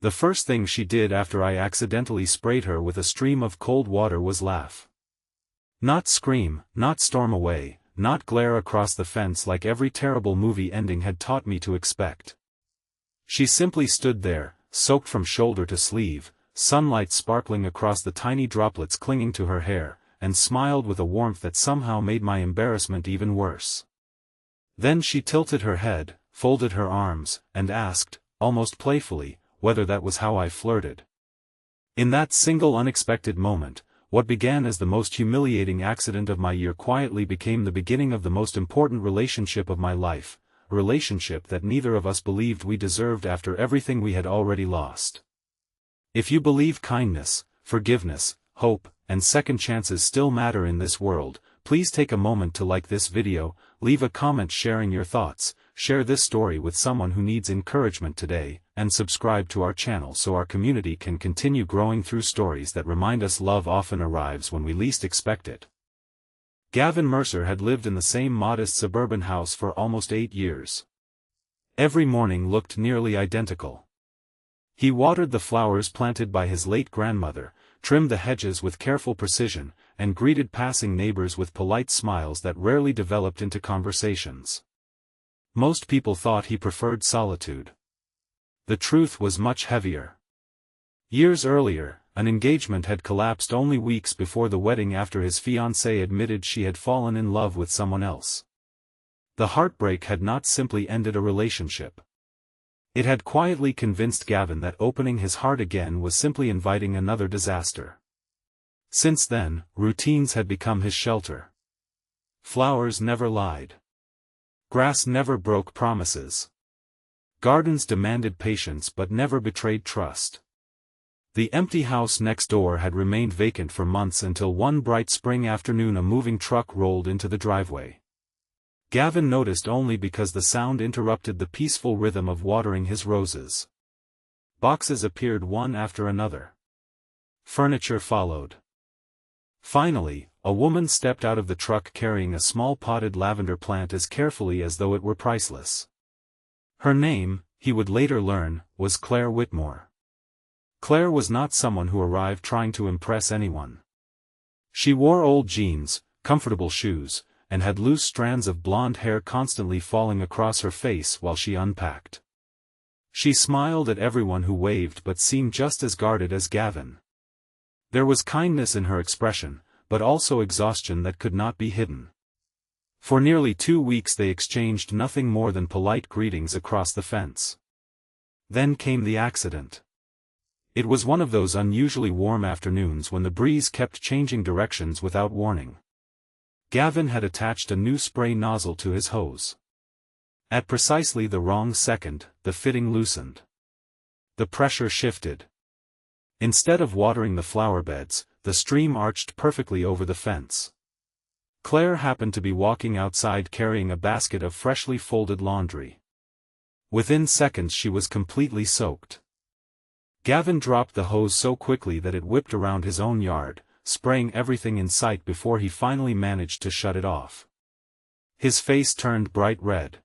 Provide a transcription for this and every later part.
The first thing she did after I accidentally sprayed her with a stream of cold water was laugh. Not scream, not storm away, not glare across the fence like every terrible movie ending had taught me to expect. She simply stood there, soaked from shoulder to sleeve, sunlight sparkling across the tiny droplets clinging to her hair, and smiled with a warmth that somehow made my embarrassment even worse. Then she tilted her head, folded her arms, and asked, almost playfully, whether that was how I flirted. In that single unexpected moment, what began as the most humiliating accident of my year quietly became the beginning of the most important relationship of my life, a relationship that neither of us believed we deserved after everything we had already lost. If you believe kindness, forgiveness, hope, and second chances still matter in this world, please take a moment to like this video, leave a comment sharing your thoughts, share this story with someone who needs encouragement today, and subscribe to our channel so our community can continue growing through stories that remind us love often arrives when we least expect it. Gavin Mercer had lived in the same modest suburban house for almost 8 years. Every morning looked nearly identical. He watered the flowers planted by his late grandmother, trimmed the hedges with careful precision, and greeted passing neighbors with polite smiles that rarely developed into conversations. Most people thought he preferred solitude. The truth was much heavier. Years earlier, an engagement had collapsed only weeks before the wedding after his fiancée admitted she had fallen in love with someone else. The heartbreak had not simply ended a relationship. It had quietly convinced Gavin that opening his heart again was simply inviting another disaster. Since then, routines had become his shelter. Flowers never lied. Grass never broke promises. Gardens demanded patience but never betrayed trust. The empty house next door had remained vacant for months until one bright spring afternoon a moving truck rolled into the driveway. Gavin noticed only because the sound interrupted the peaceful rhythm of watering his roses. Boxes appeared one after another. Furniture followed. Finally, a woman stepped out of the truck carrying a small potted lavender plant as carefully as though it were priceless. Her name, he would later learn, was Claire Whitmore. Claire was not someone who arrived trying to impress anyone. She wore old jeans, comfortable shoes, and had loose strands of blonde hair constantly falling across her face while she unpacked. She smiled at everyone who waved but seemed just as guarded as Gavin. There was kindness in her expression, but also exhaustion that could not be hidden. For nearly 2 weeks they exchanged nothing more than polite greetings across the fence. Then came the accident. It was one of those unusually warm afternoons when the breeze kept changing directions without warning. Gavin had attached a new spray nozzle to his hose. At precisely the wrong second, the fitting loosened. The pressure shifted. Instead of watering the flower beds, the stream arched perfectly over the fence. Claire happened to be walking outside carrying a basket of freshly folded laundry. Within seconds she was completely soaked. Gavin dropped the hose so quickly that it whipped around his own yard, spraying everything in sight before he finally managed to shut it off. His face turned bright red.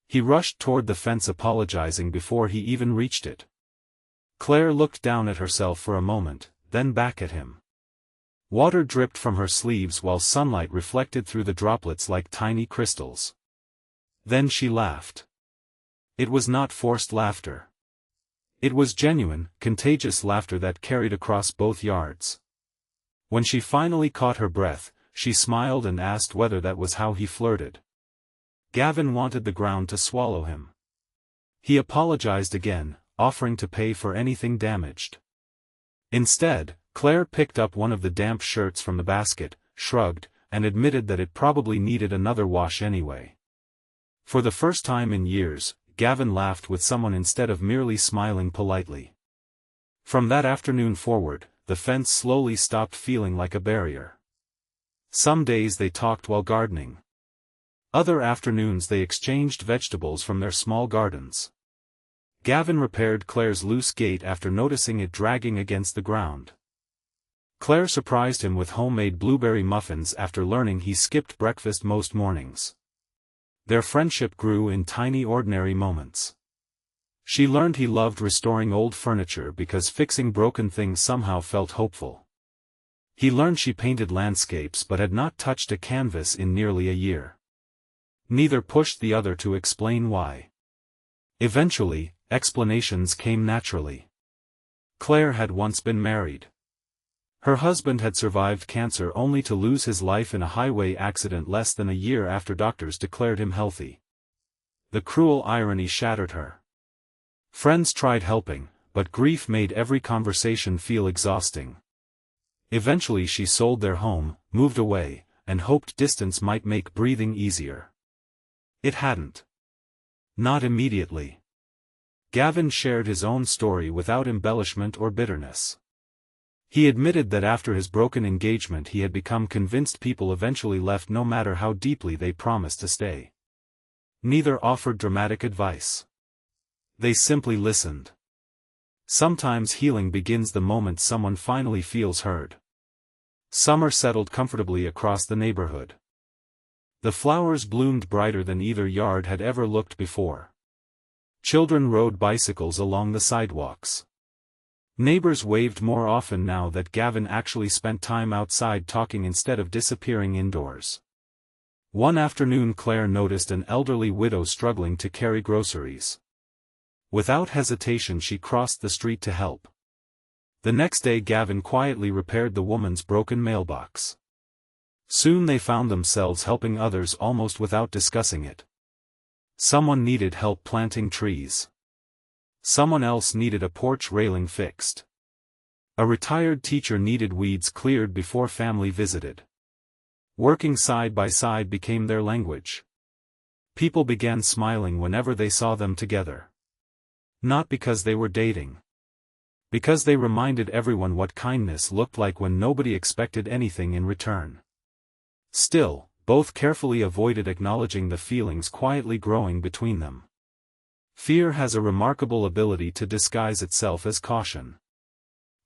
He rushed toward the fence apologizing before he even reached it. Claire looked down at herself for a moment, then back at him. Water dripped from her sleeves while sunlight reflected through the droplets like tiny crystals. Then she laughed. It was not forced laughter. It was genuine, contagious laughter that carried across both yards. When she finally caught her breath, she smiled and asked whether that was how he flirted. Gavin wanted the ground to swallow him. He apologized again, offering to pay for anything damaged. Instead, Claire picked up one of the damp shirts from the basket, shrugged, and admitted that it probably needed another wash anyway. For the first time in years, Gavin laughed with someone instead of merely smiling politely. From that afternoon forward, the fence slowly stopped feeling like a barrier. Some days they talked while gardening. Other afternoons they exchanged vegetables from their small gardens. Gavin repaired Claire's loose gate after noticing it dragging against the ground. Claire surprised him with homemade blueberry muffins after learning he skipped breakfast most mornings. Their friendship grew in tiny ordinary moments. She learned he loved restoring old furniture because fixing broken things somehow felt hopeful. He learned she painted landscapes but had not touched a canvas in nearly a year. Neither pushed the other to explain why. Eventually, explanations came naturally. Claire had once been married. Her husband had survived cancer only to lose his life in a highway accident less than a year after doctors declared him healthy. The cruel irony shattered her. Friends tried helping, but grief made every conversation feel exhausting. Eventually she sold their home, moved away, and hoped distance might make breathing easier. It hadn't. Not immediately. Gavin shared his own story without embellishment or bitterness. He admitted that after his broken engagement he had become convinced people eventually left no matter how deeply they promised to stay. Neither offered dramatic advice. They simply listened. Sometimes healing begins the moment someone finally feels heard. Summer settled comfortably across the neighborhood. The flowers bloomed brighter than either yard had ever looked before. Children rode bicycles along the sidewalks. Neighbors waved more often now that Gavin actually spent time outside talking instead of disappearing indoors. One afternoon Claire noticed an elderly widow struggling to carry groceries. Without hesitation she crossed the street to help. The next day Gavin quietly repaired the woman's broken mailbox. Soon they found themselves helping others almost without discussing it. Someone needed help planting trees. Someone else needed a porch railing fixed. A retired teacher needed weeds cleared before family visited. Working side by side became their language. People began smiling whenever they saw them together. Not because they were dating. Because they reminded everyone what kindness looked like when nobody expected anything in return. Still, both carefully avoided acknowledging the feelings quietly growing between them. Fear has a remarkable ability to disguise itself as caution.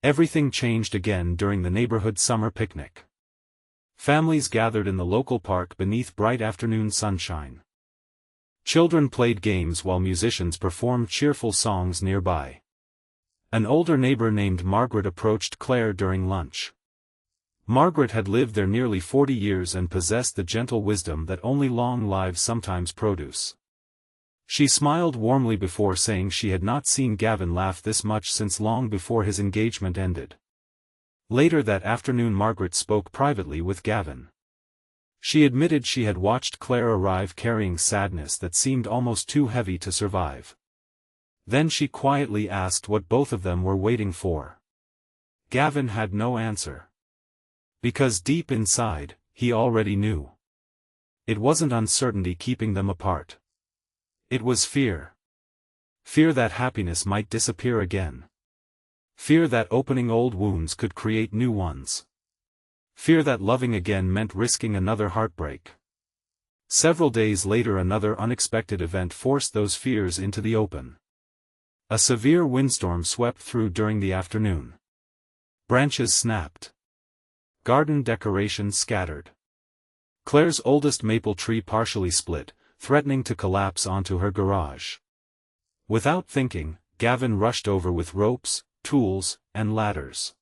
Everything changed again during the neighborhood summer picnic. Families gathered in the local park beneath bright afternoon sunshine. Children played games while musicians performed cheerful songs nearby. An older neighbor named Margaret approached Claire during lunch. Margaret had lived there nearly 40 years and possessed the gentle wisdom that only long lives sometimes produce. She smiled warmly before saying she had not seen Gavin laugh this much since long before his engagement ended. Later that afternoon Margaret spoke privately with Gavin. She admitted she had watched Claire arrive carrying sadness that seemed almost too heavy to survive. Then she quietly asked what both of them were waiting for. Gavin had no answer. Because deep inside, he already knew. It wasn't uncertainty keeping them apart. It was fear. Fear that happiness might disappear again. Fear that opening old wounds could create new ones. Fear that loving again meant risking another heartbreak. Several days later another unexpected event forced those fears into the open. A severe windstorm swept through during the afternoon. Branches snapped. Garden decorations scattered. Claire's oldest maple tree partially split, threatening to collapse onto her garage. Without thinking, Gavin rushed over with ropes, tools, and ladders.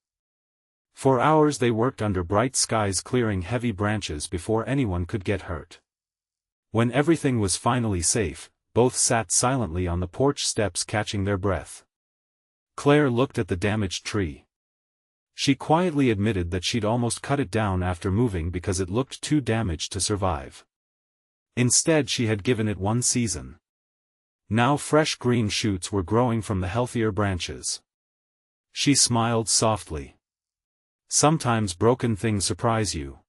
For hours they worked under bright skies clearing heavy branches before anyone could get hurt. When everything was finally safe, both sat silently on the porch steps catching their breath. Claire looked at the damaged tree. She quietly admitted that she'd almost cut it down after moving because it looked too damaged to survive. Instead she had given it one season. Now fresh green shoots were growing from the healthier branches. She smiled softly. Sometimes broken things surprise you.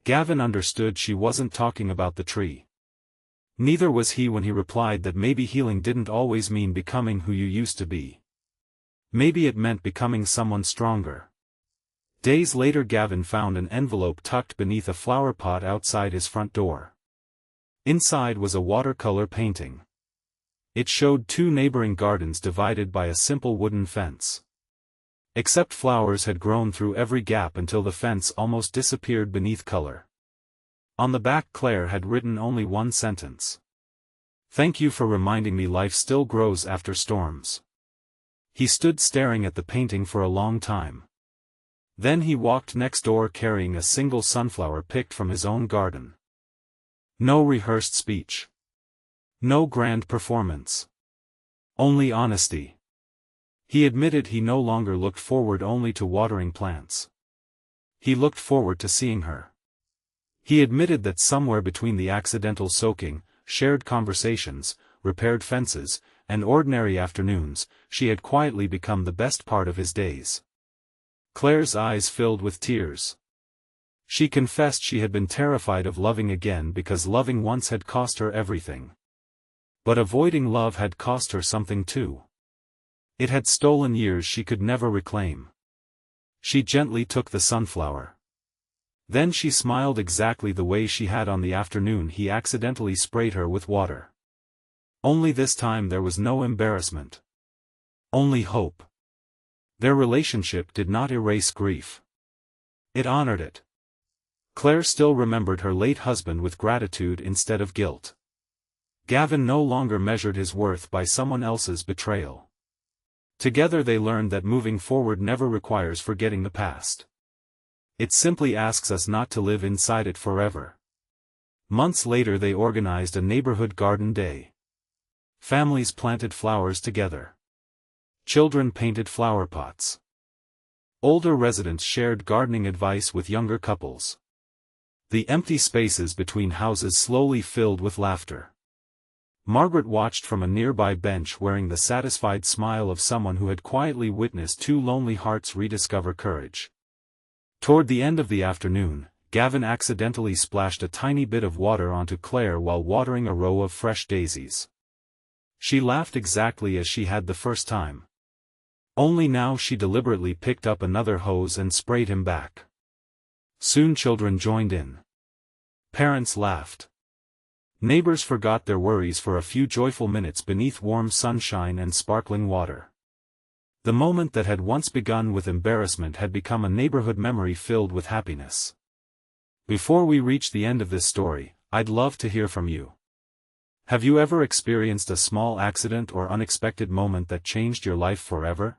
Gavin understood she wasn't talking about the tree. Neither was he when he replied that maybe healing didn't always mean becoming who you used to be. Maybe it meant becoming someone stronger. Days later Gavin found an envelope tucked beneath a flower pot outside his front door. Inside was a watercolor painting. It showed two neighboring gardens divided by a simple wooden fence. Except flowers had grown through every gap until the fence almost disappeared beneath color. On the back Claire had written only one sentence. Thank you for reminding me life still grows after storms. He stood staring at the painting for a long time. Then he walked next door carrying a single sunflower picked from his own garden. No rehearsed speech. No grand performance. Only honesty. He admitted he no longer looked forward only to watering plants. He looked forward to seeing her. He admitted that somewhere between the accidental soaking, shared conversations, repaired fences, and ordinary afternoons, she had quietly become the best part of his days. Claire's eyes filled with tears. She confessed she had been terrified of loving again because loving once had cost her everything. But avoiding love had cost her something too. It had stolen years she could never reclaim. She gently took the sunflower. Then she smiled exactly the way she had on the afternoon he accidentally sprayed her with water. Only this time there was no embarrassment. Only hope. Their relationship did not erase grief. It honored it. Claire still remembered her late husband with gratitude instead of guilt. Gavin no longer measured his worth by someone else's betrayal. Together they learned that moving forward never requires forgetting the past. It simply asks us not to live inside it forever. Months later they organized a neighborhood garden day. Families planted flowers together. Children painted flower pots. Older residents shared gardening advice with younger couples. The empty spaces between houses slowly filled with laughter. Margaret watched from a nearby bench wearing the satisfied smile of someone who had quietly witnessed two lonely hearts rediscover courage. Toward the end of the afternoon, Gavin accidentally splashed a tiny bit of water onto Claire while watering a row of fresh daisies. She laughed exactly as she had the first time. Only now she deliberately picked up another hose and sprayed him back. Soon children joined in. Parents laughed. Neighbors forgot their worries for a few joyful minutes beneath warm sunshine and sparkling water. The moment that had once begun with embarrassment had become a neighborhood memory filled with happiness. Before we reach the end of this story, I'd love to hear from you. Have you ever experienced a small accident or unexpected moment that changed your life forever?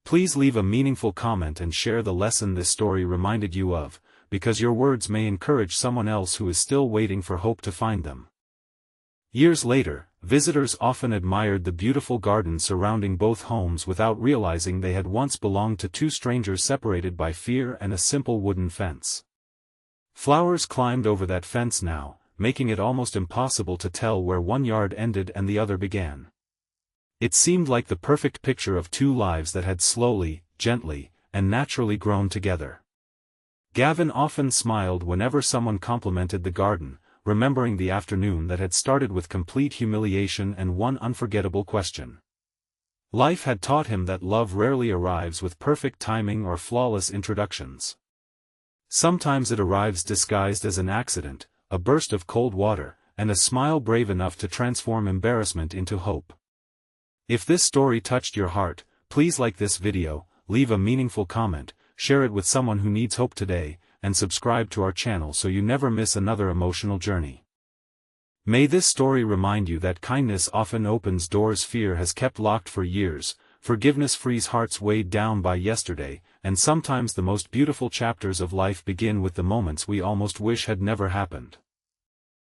Please leave a meaningful comment and share the lesson this story reminded you of, because your words may encourage someone else who is still waiting for hope to find them. Years later, visitors often admired the beautiful garden surrounding both homes without realizing they had once belonged to two strangers separated by fear and a simple wooden fence. Flowers climbed over that fence now, making it almost impossible to tell where one yard ended and the other began. It seemed like the perfect picture of two lives that had slowly, gently, and naturally grown together. Gavin often smiled whenever someone complimented the garden, remembering the afternoon that had started with complete humiliation and one unforgettable question. Life had taught him that love rarely arrives with perfect timing or flawless introductions. Sometimes it arrives disguised as an accident, a burst of cold water, and a smile brave enough to transform embarrassment into hope. If this story touched your heart, please like this video, leave a meaningful comment, share it with someone who needs hope today, and subscribe to our channel so you never miss another emotional journey. May this story remind you that kindness often opens doors fear has kept locked for years, forgiveness frees hearts weighed down by yesterday, and sometimes the most beautiful chapters of life begin with the moments we almost wish had never happened.